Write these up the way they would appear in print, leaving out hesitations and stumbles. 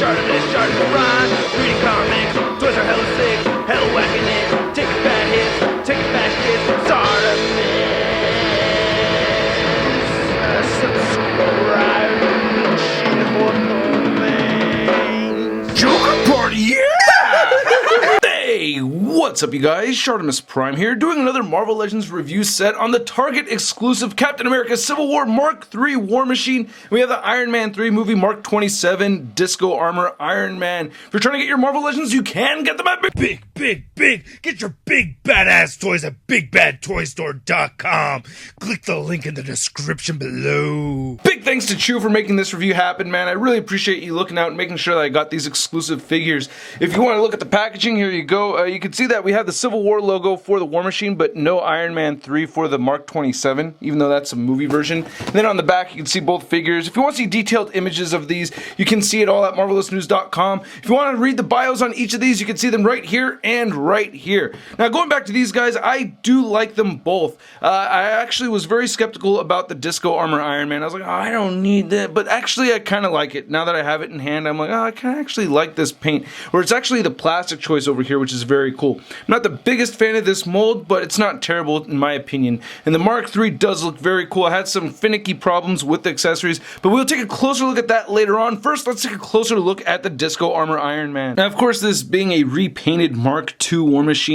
ShartimusPrime, reading comics, toys are hella sick, hella whacking it, taking bad hits, taking bad shits, Subscribe for more things. Joker Party, yeah! Hey, what's up you guys? ShartimusPrime here, doing another Marvel Legends review set on the Target exclusive Captain America Civil War Mark III Warmachine. We have the Iron Man 3 movie Mark 27 Disco Armor Iron Man. If you're trying to get your Marvel Legends, you can get them at Big. Get your big badass toys at BigBadToyStore.com. Click the link in the description below. Big thanks to Chew for making this review happen, man. I really appreciate you looking out and making sure that I got these exclusive figures. If you want to look at the packaging, here you go. You can see that we have the Civil War logo for the Warmachine, but no Iron Man 3 for the Mark 27, even though that's a movie version. And then on the back, you can see both figures. If you want to see detailed images of these, you can see it all at MarvelousNews.com. If you want to read the bios on each of these, you can see them right here and right here. Now, going back to these guys, I do like them both. I actually was very skeptical about the Disco Armor Iron Man. I was like, oh, I don't need that, but actually I kind of like it. Now that I have it in hand, I'm like, oh, I kind of actually like this paint. Or it's actually the plastic choice over here, which is very cool. I'm not the biggest fan of this mold, but it's not terrible in my opinion. And the Mark III does look very cool. I had some finicky problems with the accessories, but we'll take a closer look at that later on. First, let's take a closer look at the Disco Armor Iron Man. Now, of course, this being a repainted Mark II Warmachine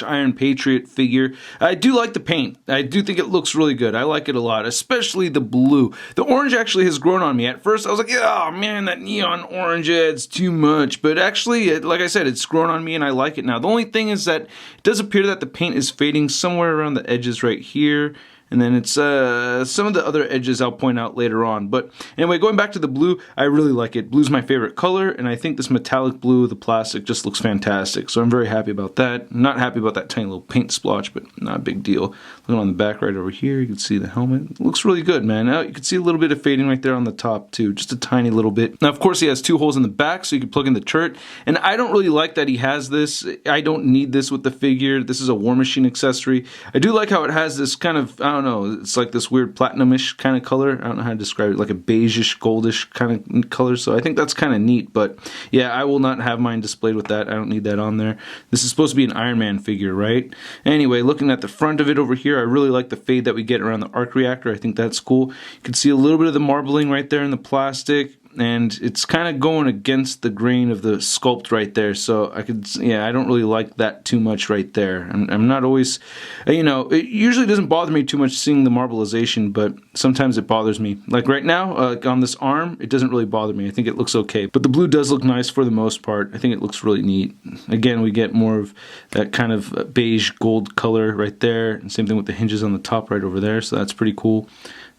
/ Iron Patriot figure, I do like the paint. I do think it looks really good. I like it a lot, especially the blue. The orange actually has grown on me. At first, I was like, oh man, that neon orange, it's too much. But actually, like I said, it's grown on me and I like it now. The only thing is that it does appear that the paint is fading somewhere around the edges right here. And then it's some of the other edges I'll point out later on. But anyway, going back to the blue, I really like it. Blue's my favorite color, and I think this metallic blue, the plastic, just looks fantastic. So I'm very happy about that. I'm not happy about that tiny little paint splotch, but not a big deal. Looking on the back right over here, you can see the helmet. It looks really good, man. Now you can see a little bit of fading right there on the top too, just a tiny little bit. Now, of course, he has two holes in the back, so you can plug in the turret. And I don't really like that he has this. I don't need this with the figure. This is a Warmachine accessory. I do like how it has this kind of, I don't know, it's like this weird platinumish kind of color. I don't know how to describe it, like a beigeish, goldish kind of color. So I think that's kind of neat. But yeah, I will not have mine displayed with that. I don't need that on there. This is supposed to be an Iron Man figure, right? Anyway, looking at the front of it over here, I really like the fade that we get around the arc reactor. I think that's cool. You can see a little bit of the marbling right there in the plastic. And it's kind of going against the grain of the sculpt right there, so I don't really like that too much right there. I'm not always, you know, it usually doesn't bother me too much seeing the marbleization, but sometimes it bothers me. Like right now, on this arm, it doesn't really bother me. I think it looks okay, but the blue does look nice for the most part. I think it looks really neat. Again, we get more of that kind of beige gold color right there, and same thing with the hinges on the top right over there, so that's pretty cool.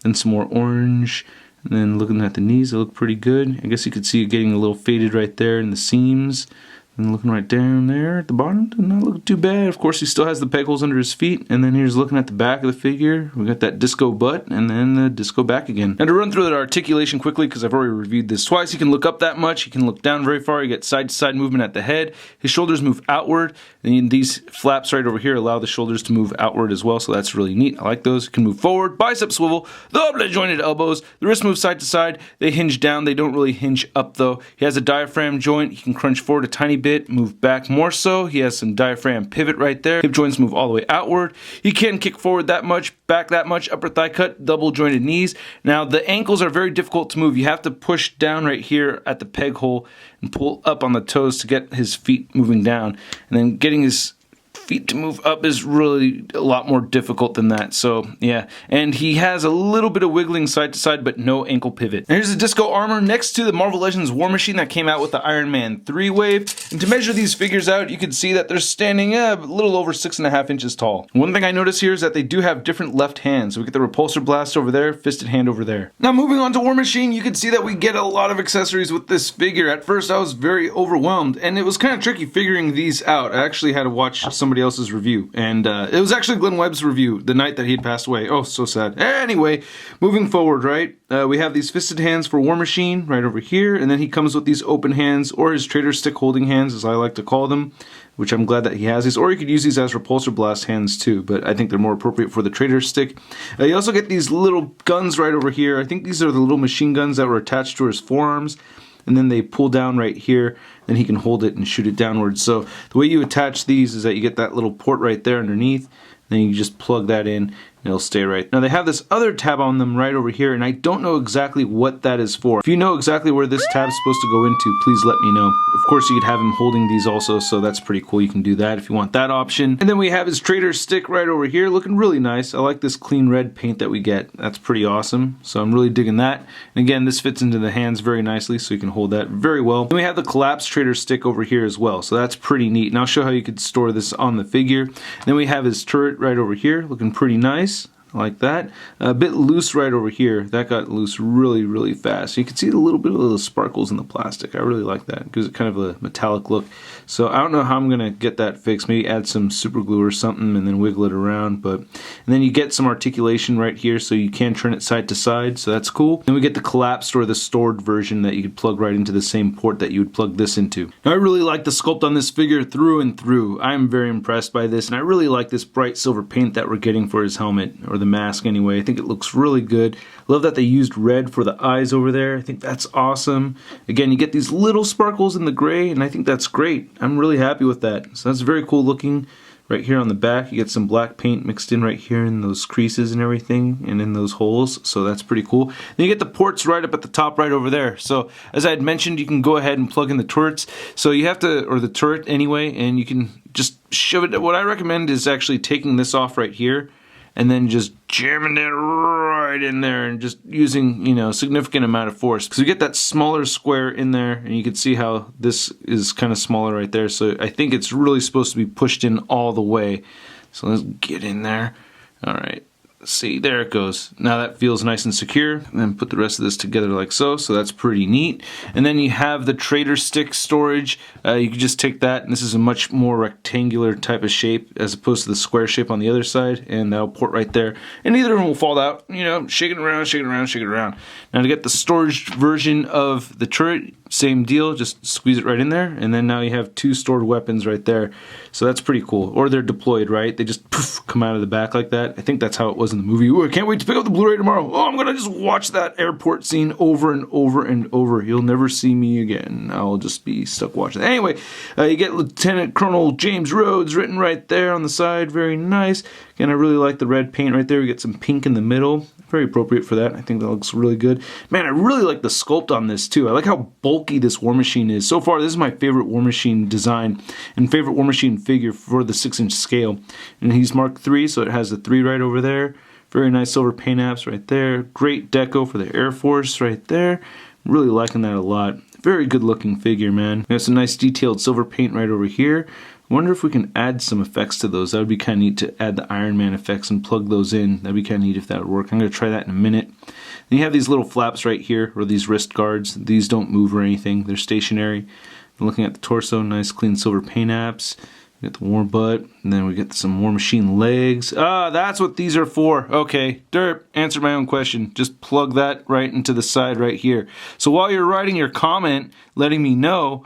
Then some more orange. And then looking at the knees, they look pretty good. I guess you could see it getting a little faded right there in the seams. And looking right down there at the bottom, does not look too bad. Of course, he still has the peg holes under his feet. And then here's looking at the back of the figure. We got that disco butt and then the disco back again. Now to run through that articulation quickly, because I've already reviewed this twice, he can look up that much. He can look down very far. You get side-to-side movement at the head. His shoulders move outward. And these flaps right over here allow the shoulders to move outward as well. So that's really neat. I like those. He can move forward. Bicep swivel. The double jointed elbows. The wrist moves side to side. They hinge down. They don't really hinge up though. He has a diaphragm joint. He can crunch forward a tiny bit, move back more so. He has some diaphragm pivot right there. Hip joints move all the way outward. He can kick forward that much, back that much, upper thigh cut, double jointed knees. Now the ankles are very difficult to move. You have to push down right here at the peg hole and pull up on the toes to get his feet moving down. And then getting his feet to move up is really a lot more difficult than that. So yeah, and he has a little bit of wiggling side to side, but no ankle pivot. And here's the Disco Armor next to the Marvel Legends Warmachine that came out with the Iron Man 3 wave. And to measure these figures out, you can see that they're standing a little over 6.5 inches tall. One thing I notice here is that they do have different left hands. So we get the repulsor blast over there, fisted hand over there. Now moving on to Warmachine, you can see that we get a lot of accessories with this figure. At first I was very overwhelmed, and it was kind of tricky figuring these out. I actually had to watch somebody else's review, and it was actually Glenn Webb's review the night that he had passed away. Oh, so sad. Anyway, moving forward, right? We have these fisted hands for Warmachine right over here, and then he comes with these open hands, or his trader stick holding hands, as I like to call them, which I'm glad that he has these, or you could use these as repulsor blast hands too, but I think they're more appropriate for the trader stick. You also get these little guns right over here. I think these are the little machine guns that were attached to his forearms. and then they pull down right here, and he can hold it and shoot it downwards. So the way you attach these is that you get that little port right there underneath, then you just plug that in and it'll stay right. Now they have this other tab on them right over here, and I don't know exactly what that is for. If you know exactly where this tab is supposed to go into, please let me know. Of course you could have him holding these also, so that's pretty cool. You can do that if you want that option. And then we have his trader stick right over here, looking really nice. I like this clean red paint that we get. That's pretty awesome, so I'm really digging that. And again, this fits into the hands very nicely, so you can hold that very well. Then we have the collapsed trader stick over here as well, so that's pretty neat. And I'll show how you could store this on the figure. Then we have his turret right over here, looking pretty nice. Like that. A bit loose right over here. That got loose really, really fast. You can see a little bit of the sparkles in the plastic. I really like that. It gives it kind of a metallic look. So I don't know how I'm going to get that fixed. Maybe add some super glue or something and then wiggle it around. And then you get some articulation right here, so you can turn it side to side. So that's cool. Then we get the collapsed or the stored version that you could plug right into the same port that you would plug this into. Now I really like the sculpt on this figure through and through. I'm very impressed by this, and I really like this bright silver paint that we're getting for his helmet, or the mask anyway. I think it looks really good. Love that they used red for the eyes over there. I think that's awesome. Again, you get these little sparkles in the gray, and I think that's great. I'm really happy with that. So that's very cool looking. Right here on the back, you get some black paint mixed in right here in those creases and everything, and in those holes, so that's pretty cool. Then you get the ports right up at the top right over there. So as I had mentioned, you can go ahead and plug in the turrets. So you have to, or the turret anyway, and you can just shove it. What I recommend is actually taking this off right here, and then just jamming it right in there and just using, you know, a significant amount of force. Because you get that smaller square in there, and you can see how this is kind of smaller right there. So I think it's really supposed to be pushed in all the way. So let's get in there. All right. See, there it goes. Now that feels nice and secure. And then put the rest of this together like so. So that's pretty neat. And then you have the trader stick storage. You can just take that, and this is a much more rectangular type of shape as opposed to the square shape on the other side. And that'll port right there. And neither of them will fall out. You know, shake it around, shake it around, shake it around. Now to get the storage version of the turret, same deal, just squeeze it right in there, and then now you have two stored weapons right there. So that's pretty cool. Or they're deployed, right? They just poof, come out of the back like that. I think that's how it was in the movie. Ooh, I can't wait to pick up the Blu-ray tomorrow. Oh, I'm gonna just watch that airport scene over and over and over. You'll never see me again. I'll just be stuck watching. Anyway, you get Lieutenant Colonel James Rhodes written right there on the side. Very nice. Again, I really like the red paint right there. We get some pink in the middle. Very appropriate for that. I think that looks really good. Man, I really like the sculpt on this too. I like how bulky this Warmachine is. So far, this is my favorite Warmachine design and favorite Warmachine figure for the 6-inch scale. And he's Mark III, so it has the 3 right over there. Very nice silver paint apps right there. Great deco for the Air Force right there. Really liking that a lot. Very good looking figure, man. We have some nice detailed silver paint right over here. I wonder if we can add some effects to those. That would be kind of neat to add the Iron Man effects and plug those in. That'd be kind of neat if that would work. I'm going to try that in a minute. Then you have these little flaps right here, or these wrist guards. These don't move or anything. They're stationary. I'm looking at the torso, nice clean silver paint apps. We get the war butt, and then we get some Warmachine legs. Ah, that's what these are for. Okay, derp, answered my own question. Just plug that right into the side right here. So while you're writing your comment, letting me know,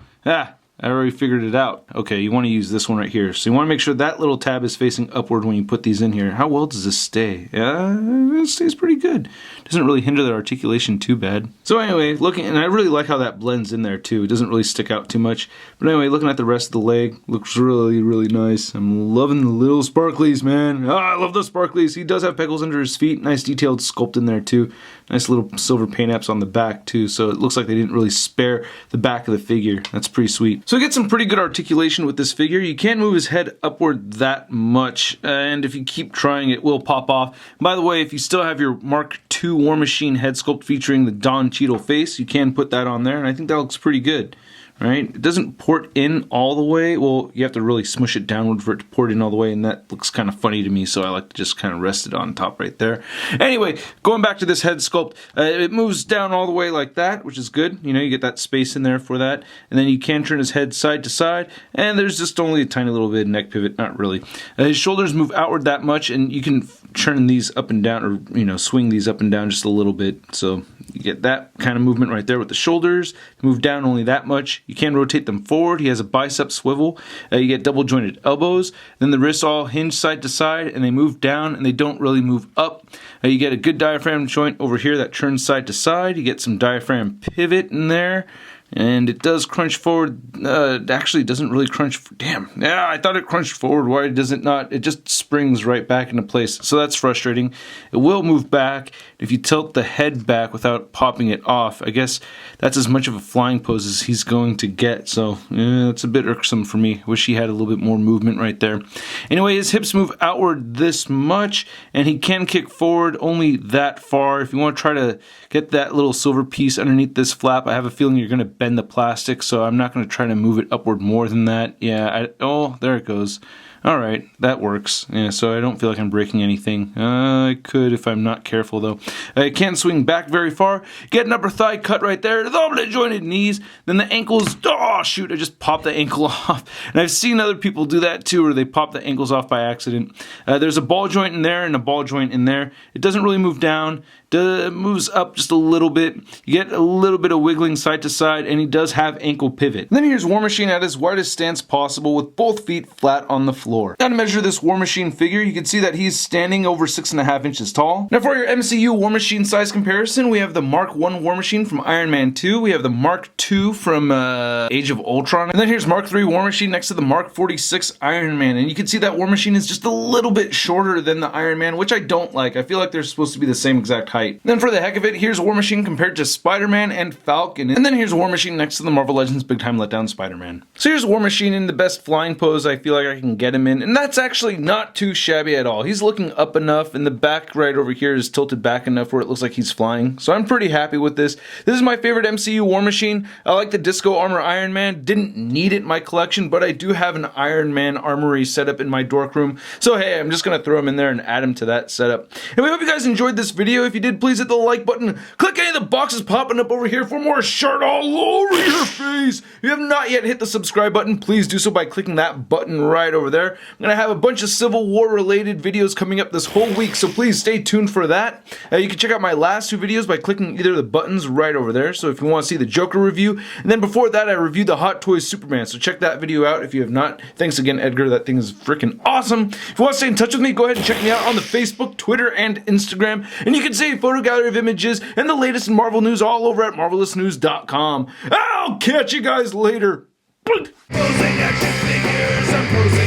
I already figured it out. Okay, you want to use this one right here. So you want to make sure that little tab is facing upward when you put these in here. How well does this stay? It stays pretty good. Doesn't really hinder the articulation too bad. So anyway, looking, and I really like how that blends in there too. It doesn't really stick out too much. But anyway, looking at the rest of the leg, looks really, really nice. I'm loving the little sparklies, man. I love those sparklies. He does have pegels under his feet. Nice detailed sculpt in there too. Nice little silver paint apps on the back too. So it looks like they didn't really spare the back of the figure. That's pretty sweet. So we get some pretty good articulation with this figure. You can't move his head upward that much, and if you keep trying, it will pop off. By the way, if you still have your Mark II Warmachine head sculpt featuring the Don Cheadle face, you can put that on there, and I think that looks pretty good. Right? It doesn't port in all the way. Well, you have to really smush it downward for it to port in all the way, and that looks kind of funny to me, so I like to just kind of rest it on top right there. Anyway, going back to this head sculpt, it moves down all the way like that, which is good. You know, you get that space in there for that, and then you can turn his head side to side, and there's just only a tiny little bit of neck pivot, not really. His shoulders move outward that much, and you can turn these up and down, or, you know, swing these up and down just a little bit, so you get that kind of movement right there with the shoulders. Move down only that much. You can rotate them forward. He has a bicep swivel. You get double jointed elbows. Then the wrists all hinge side to side, and they move down, and they don't really move up. You get a good diaphragm joint over here that turns side to side. You get some diaphragm pivot in there. And it does crunch forward. Actually, it doesn't really crunch. Damn. Yeah, I thought it crunched forward. Why does it not? It just springs right back into place. So that's frustrating. It will move back. If you tilt the head back without popping it off, I guess that's as much of a flying pose as he's going to get. So it's a bit irksome for me. Wish he had a little bit more movement right there. Anyway, his hips move outward this much, and he can kick forward only that far. If you want to try to get that little silver piece underneath this flap, I have a feeling you're going to bend the plastic, so I'm not going to try to move it upward more than that. Yeah, oh, there it goes. All right, that works. Yeah, so I don't feel like I'm breaking anything. I could if I'm not careful, though. I can't swing back very far. Get an upper thigh cut right there. The double jointed knees. Then the ankles. Oh, shoot, I just popped the ankle off. And I've seen other people do that, too, where they pop the ankles off by accident. There's a ball joint in there and a ball joint in there. It doesn't really move down. It moves up just a little bit. You get a little bit of wiggling side to side, and he does have ankle pivot. And then here's Warmachine at his widest stance possible with both feet flat on the floor. Now to measure this Warmachine figure, you can see that he's standing over 6.5 inches tall. Now for your MCU Warmachine size comparison, we have the Mark 1 Warmachine from Iron Man 2. We have the Mark 2 from Age of Ultron. And then here's Mark 3 Warmachine next to the Mark 46 Iron Man. And you can see that Warmachine is just a little bit shorter than the Iron Man, which I don't like. I feel like they're supposed to be the same exact height. Then for the heck of it, here's Warmachine compared to Spider-Man and Falcon. And then here's Warmachine next to the Marvel Legends Big Time Letdown Spider-Man. So here's Warmachine in the best flying pose I feel like I can get him in. And that's actually not too shabby at all. He's looking up enough, and the back right over here is tilted back enough where it looks like he's flying. So I'm pretty happy with this. This is my favorite MCU Warmachine. I like the Disco Armor Iron Man. Didn't need it in my collection, but I do have an Iron Man armory set up in my dork room. So hey, I'm just going to throw him in there and add him to that setup. And we hope you guys enjoyed this video. If you did, please hit the like button. Click any of the boxes popping up over here for more Shart all over your face. If you have not yet hit the subscribe button, please do so by clicking that button right over there. I'm going to have a bunch of Civil War related videos coming up this whole week, so please stay tuned for that. You can check out my last two videos by clicking either of the buttons right over there. So if you want to see the Joker review, and then before that I reviewed the Hot Toys Superman, so check that video out if you have not. Thanks again, Edgar. That thing is freaking awesome. If you want to stay in touch with me, go ahead and check me out on the Facebook, Twitter, and Instagram. And you can see a photo gallery of images and the latest in Marvel news all over at marvelousnews.com. I'll catch you guys later. Posing action figures, I'm posing